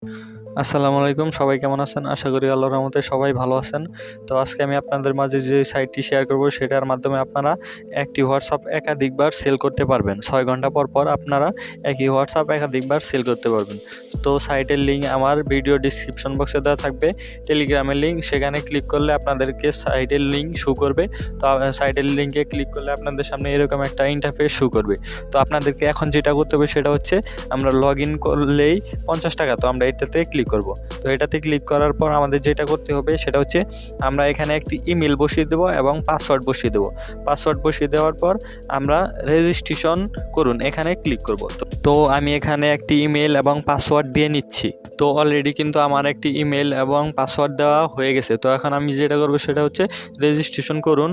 আসসালামু আলাইকুম, সবাই কেমন আছেন? আশা করি আল্লাহর রহমতে সবাই ভালো আছেন। তো আজকে আমি আপনাদের মাঝে যে সাইটটি শেয়ার করব সেটার মাধ্যমে আপনারা একটি হোয়াটসঅ্যাপ একাধিকবার সেল করতে পারবেন। 6 ঘন্টা পর পর আপনারা একই হোয়াটসঅ্যাপ একাধিকবার সেল করতে পারবেন। তো সাইটের লিঙ্ক আমার ভিডিও ডিসক্রিপশন বক্সে দেওয়া থাকবে। টেলিগ্রামের লিঙ্ক, সেখানে ক্লিক করলে আপনাদেরকে সাইটের লিঙ্ক শো করবে। তো সাইটের লিঙ্কে ক্লিক করলে আপনাদের সামনে এরকম একটা ইন্টারফেস শো করবে। তো আপনাদেরকে এখন যেটা করতে হবে সেটা হচ্ছে আমরা লগ ইন করলেই 50 টাকা, তো আমরা এটাতে ক্লিক করব। তো এটাতে ক্লিক করার পর আমাদের যেটা করতে হবে সেটা হচ্ছে আমরা এখানে একটি ইমেল বসিয়ে দেবো এবং পাসওয়ার্ড বসিয়ে দেবো। পাসওয়ার্ড বসিয়ে দেওয়ার পর আমরা রেজিস্ট্রেশন করুন এখানে ক্লিক করব। তো আমি এখানে একটি ইমেল এবং পাসওয়ার্ড দিয়ে নিচ্ছি। তো অলরেডি কিন্তু আমার একটি ইমেল এবং পাসওয়ার্ড দেওয়া হয়ে গেছে। তো এখন আমি যেটা করবো সেটা হচ্ছে রেজিস্ট্রেশন করুন,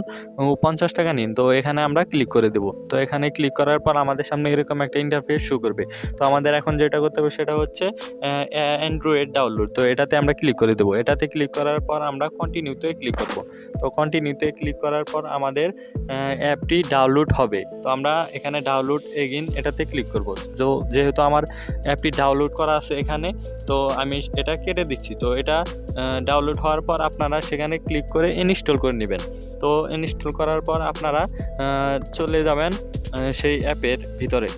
50 টাকা নিন। তো এখানে আমরা ক্লিক করে দেবো। তো এখানে ক্লিক করার পর আমাদের সামনে এরকম একটা ইন্টারফেস শো করবে। তো আমাদের এখন যেটা করতে হবে সেটা হচ্ছে অ্যান্ড্রয়েড ডাউনলোড। তো এটাতে আমরা ক্লিক করে দেবো। এটাতে ক্লিক করার পর আমরা কন্টিনিউতে ক্লিক করব। তো কন্টিনিউতে ক্লিক করার পর আমাদের অ্যাপটি ডাউনলোড হবে। তো আমরা এখানে ডাউনলোড এগেইন এটাতে ক্লিক করব। তো যেহেতু আমার অ্যাপটি ডাউনলোড করা আছে এখানে, তো আমি এটা কেটে দিচ্ছি। তো এটা ডাউনলোড হওয়ার পর আপনারা সেখানে ক্লিক করে ইনস্টল করে নেবেন। তো ইনস্টল করার পর আপনারা চলে যাবেন সেই অ্যাপের ভিতরে।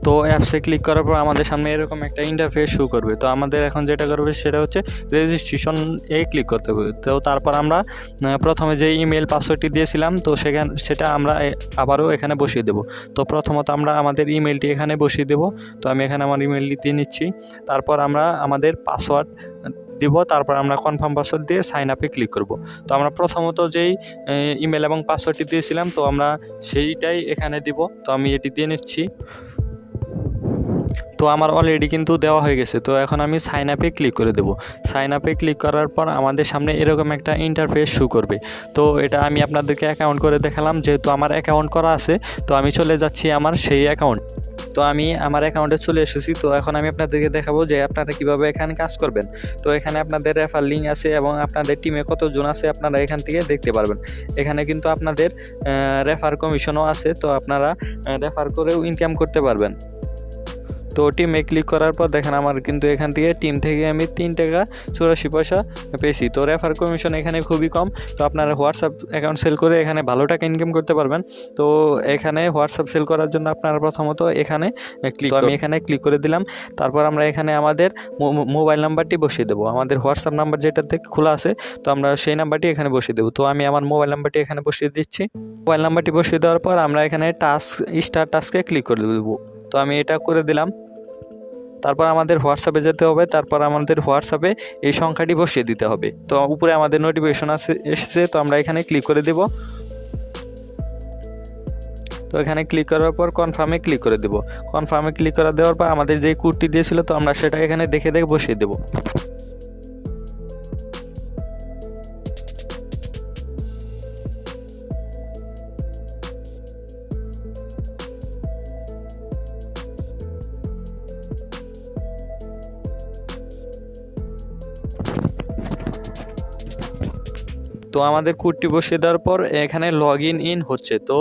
তো অ্যাপসে ক্লিক করার পর আমাদের সামনে এরকম একটা ইন্টারফেস শো করবে। তো আমাদের এখন যেটা করবে সেটা হচ্ছে রেজিস্ট্রেশন ক্লিক করতে হবে। তো তারপর আমরা প্রথমে যে ইমেল পাসওয়ার্ডটি দিয়েছিলাম তো সেটা আমরা আবারও এখানে বসিয়ে দেব। তো প্রথমত আমরা আমাদের ইমেলটি এখানে বসিয়ে দেব। তো আমি এখানে আমার ইমেলটি দিয়ে নিচ্ছি। তারপর আমরা আমাদের পাসওয়ার্ড দিব। তারপর আমরা কনফার্ম পাসওয়ার্ড দিয়ে সাইন আপে ক্লিক করব। তো আমরা প্রথমত যেই ইমেল এবং পাসওয়ার্ডটি দিয়েছিলাম তো আমরা সেইটাই এখানে দিব। তো আমি এটি দিয়ে নিচ্ছি। তো আমার অলরেডি কিন্তু দেওয়া হয়ে গেছে। তো এখন আমি সাইন আপে ক্লিক করে দেবো। সাইন আপে ক্লিক করার পর আমাদের সামনে এরকম একটা ইন্টারফেস শো করবে। তো এটা আমি আপনাদেরকে অ্যাকাউন্ট করে দেখালাম, যেহেতু আমার অ্যাকাউন্ট করা আছে। তো আমি চলে যাচ্ছি আমার সেই অ্যাকাউন্ট। তো আমি আমার অ্যাকাউন্টে চলে এসেছি। তো এখন আমি আপনাদেরকে দেখাবো যে আপনারা কীভাবে এখানে কাজ করবেন। তো এখানে আপনাদের রেফার লিঙ্ক আছে এবং আপনাদের টিমে কতজন আছে আপনারা এখান থেকে দেখতে পারবেন। এখানে কিন্তু আপনাদের রেফার কমিশনও আছে। তো আপনারা রেফার করেও ইনকাম করতে পারবেন। তো টিমে ক্লিক করার পর দেখেন আমার কিন্তু এখান থেকে টিম থেকে আমি 3 টাকা 84 পয়সা পেয়েছি। তো রেফার কমিশন এখানে খুবই কম। তো আপনারা হোয়াটসঅ্যাপ অ্যাকাউন্ট সেল করে এখানে ভালো টাকা ইনকাম করতে পারবেন। তো এখানে হোয়াটসঅ্যাপ সেল করার জন্য আপনারা প্রথমত এখানে আমি এখানে ক্লিক করে দিলাম। তারপর আমরা এখানে আমাদের মোবাইল নাম্বারটি বসিয়ে দেবো। আমাদের হোয়াটসঅ্যাপ নাম্বার যেটা থেকে খোলা আছে তো আমরা সেই নাম্বারটি এখানে বসিয়ে দেবো। তো আমি আমার মোবাইল নাম্বারটি এখানে বসিয়ে দিচ্ছি। মোবাইল নাম্বারটি বসিয়ে দেওয়ার পর আমরা এখানে স্টার টাস্কে ক্লিক করে দেবো। তো আমি এটা করে দিলাম। তারপর আমাদের হোয়াটসঅ্যাপে যেতে হবে। তারপর আমাদের হোয়াটসঅ্যাপে এই সংখ্যাটি বসিয়ে দিতে হবে। তো উপরে আমাদের নোটিফিকেশন এসেছে। তো আমরা এখানে ক্লিক করে দেব। তো এখানে ক্লিক করার পর কনফার্মে ক্লিক করে দেব। কনফার্মে ক্লিক করে দেওয়ার পর আমাদের যে কোডটি দিয়েছিল তো আমরা সেটা এখানে দেখে বসিয়ে দেব। তো আমাদের কোডটি বসিয়ে দেওয়ার পর এখানে লগ ইন হচ্ছে। তো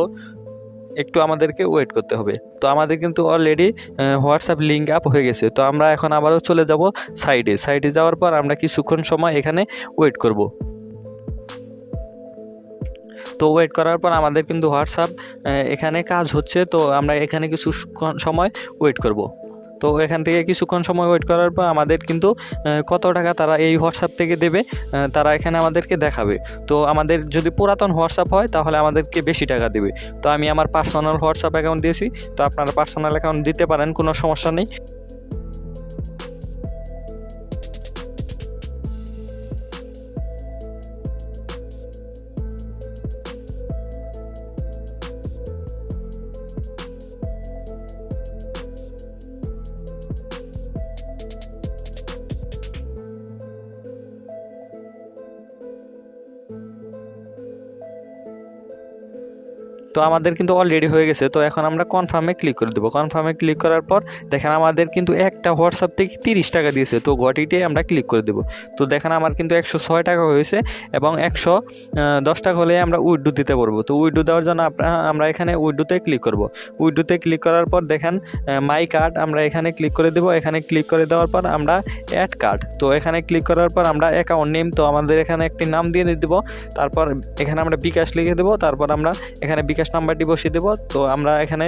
একটু আমাদেরকে ওয়েট করতে হবে। তো আমাদের কিন্তু অলরেডি হোয়াটসঅ্যাপ লিঙ্ক আপ হয়ে গেছে। তো আমরা এখন আবারও চলে যাব সাইটে যাওয়ার পর আমরা কিছুক্ষণ সময় এখানে ওয়েট করব। তো ওয়েট করার পর আমাদের কিন্তু হোয়াটসঅ্যাপ এখানে কাজ হচ্ছে। তো আমরা এখানে কিছুক্ষণ সময় ওয়েট করব। তো এখান থেকে কিছুক্ষণ সময় ওয়েট করার পর আমাদের কিন্তু কত টাকা তারা এই হোয়াটসঅ্যাপ থেকে দেবে তারা এখানে আমাদেরকে দেখাবে। তো আমাদের যদি পুরাতন হোয়াটসঅ্যাপ হয় তাহলে আমাদেরকে বেশি টাকা দেবে। তো আমি আমার পার্সোনাল হোয়াটসঅ্যাপ অ্যাকাউন্ট দিয়েছি। তো আপনারা পার্সোনাল অ্যাকাউন্ট দিতে পারেন, কোনো সমস্যা নেই। তো তো আমাদের কিন্তু অলরেডি হয়ে গেছে। তো এখন আমরা কনফার্মে ক্লিক করে দেবো। কনফার্মে ক্লিক করার পর দেখেন আমাদের কিন্তু একটা হোয়াটসঅ্যাপ থেকে 30 টাকা দিয়েছে। তো ঘটিতে আমরা ক্লিক করে দেবো। তো দেখেন আমার কিন্তু 106 টাকা হয়েছে এবং 110 টাকা হলে আমরা উইথড্র দিতে পারবো। তো উইথড্র দেওয়ার জন্য আমরা এখানে উইথড্রতে ক্লিক করব। উইথড্রতে ক্লিক করার পর দেখেন মাই কার্ড, আমরা এখানে ক্লিক করে দেবো। এখানে ক্লিক করে দেওয়ার পর আমরা অ্যাড কার্ড, তো এখানে ক্লিক করার পর আমরা অ্যাকাউন্ট নেম, তো আমাদের এখানে একটি নাম দিয়ে দেবো। তারপর এখানে আমরা বিকাশ লিখে দেবো। তারপর আমরা এখানে বিকাশ নাম্বারটি বসিয়ে দেবো। তো আমরা এখানে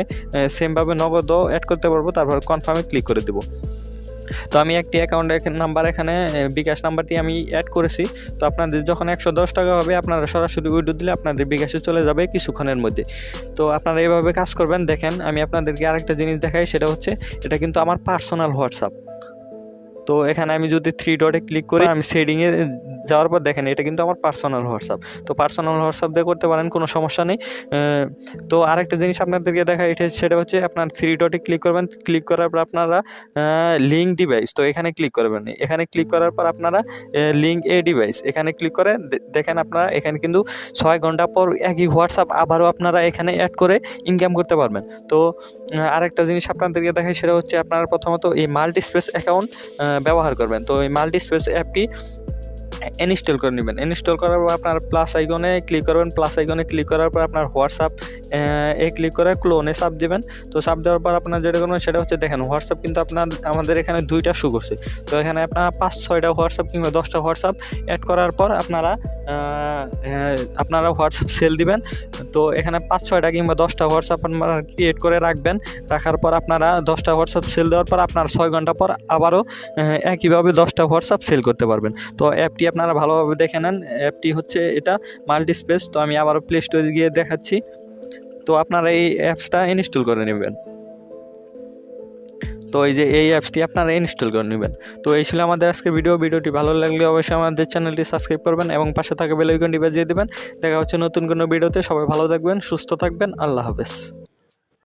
সেমভাবে নগদও অ্যাড করতে পারবো। তারপর কনফার্মে ক্লিক করে দেবো। তো আমি একটি অ্যাকাউন্ট নাম্বার এখানে বিকাশ নাম্বারটি আমি অ্যাড করেছি। তো আপনাদের যখন 110 টাকা হবে আপনারা সরাসরি উইথড্র দিলে আপনাদের বিকাশে চলে যাবে কিছুক্ষণের মধ্যে। তো আপনারা এইভাবে কাজ করবেন। দেখেন আমি আপনাদেরকে আরেকটা জিনিস দেখাই, সেটা হচ্ছে এটা কিন্তু আমার পার্সোনাল হোয়াটসঅ্যাপ। তো এখানে আমি যদি 3 ডটে ক্লিক করি, আমি সেটিংয়ে যাওয়ার পর দেখেন এটা কিন্তু আমার পার্সোনাল হোয়াটসঅ্যাপ। তো পার্সোনাল হোয়াটসঅ্যাপ দিয়ে করতে পারেন, কোনো সমস্যা নেই। তো আরেকটা জিনিস আপনাদেরকে দেখাই, সেটা হচ্ছে আপনার 3 ডটে ক্লিক করবেন। ক্লিক করার পর আপনারা লিঙ্ক ডিভাইস, তো এখানে ক্লিক করবেন। এখানে ক্লিক করার পর আপনারা লিঙ্ক এ ডিভাইস এখানে ক্লিক করে দেখেন আপনারা এখানে কিন্তু 6 ঘন্টা পর একই হোয়াটসঅ্যাপ আবারও আপনারা এখানে অ্যাড করে ইনকাম করতে পারবেন। তো আরেকটা জিনিস আপনাদেরকে দেখাই, সেটা হচ্ছে আপনারা প্রথমত এই মাল্টিস্পেস অ্যাকাউন্ট ব্যবহার করবেন। তো এই মাল্টিস্পেস অ্যাপটি ইনস্টল করে নেবেন। ইনস্টল করার পর আপনার প্লাস আইকনে ক্লিক করবেন। প্লাস আইকনে ক্লিক করার পর আপনার হোয়াটসঅ্যাপ ক্লিক করে ক্লোনে চাপ দেবেন। তো চাপ দেওয়ার পর আপনার যেটা করবেন সেটা হচ্ছে দেখেন হোয়াটসঅ্যাপ কিন্তু আমাদের এখানে 2টা শো করছে। তো এখানে আপনারা 5-6টা হোয়াটসঅ্যাপ কিংবা 10টা হোয়াটসঅ্যাপ অ্যাড করার পর আপনারা হোয়াটসঅ্যাপ সেল দিবেন। তো এখানে 5-6টা কিংবা 10টা হোয়াটসঅ্যাপ আপনারা ক্রিয়েট করে রাখবেন। রাখার পর আপনারা 10টা হোয়াটসঅ্যাপ সেল দেওয়ার পর আপনার 6 ঘন্টা পর আবারও একইভাবে 10টা হোয়াটসঅ্যাপ সেল করতে পারবেন। তো অ্যাপটি আপনারা ভালোভাবে দেখে নেন। অ্যাপটি হচ্ছে এটা মাল্টিস্পেস। তো আমি আবারও প্লে স্টোরে গিয়ে দেখাচ্ছি। তো আপনারা এই অ্যাপসটা ইনস্টল করে নেবেন। তো এই যে এই অ্যাপসটি আপনারা ইনস্টল করে নেবেন। তো এই ছিল আমাদের আজকের ভিডিওটি ভালো লাগলে অবশ্যই আমাদের চ্যানেলটি সাবস্ক্রাইব করবেন এবং পাশে থাকা বেল আইকনটি বাজিয়ে দেবেন। দেখা হচ্ছে নতুন কোনো ভিডিওতে। সবাই ভালো থাকবেন, সুস্থ থাকবেন। আল্লাহ হাফেজ।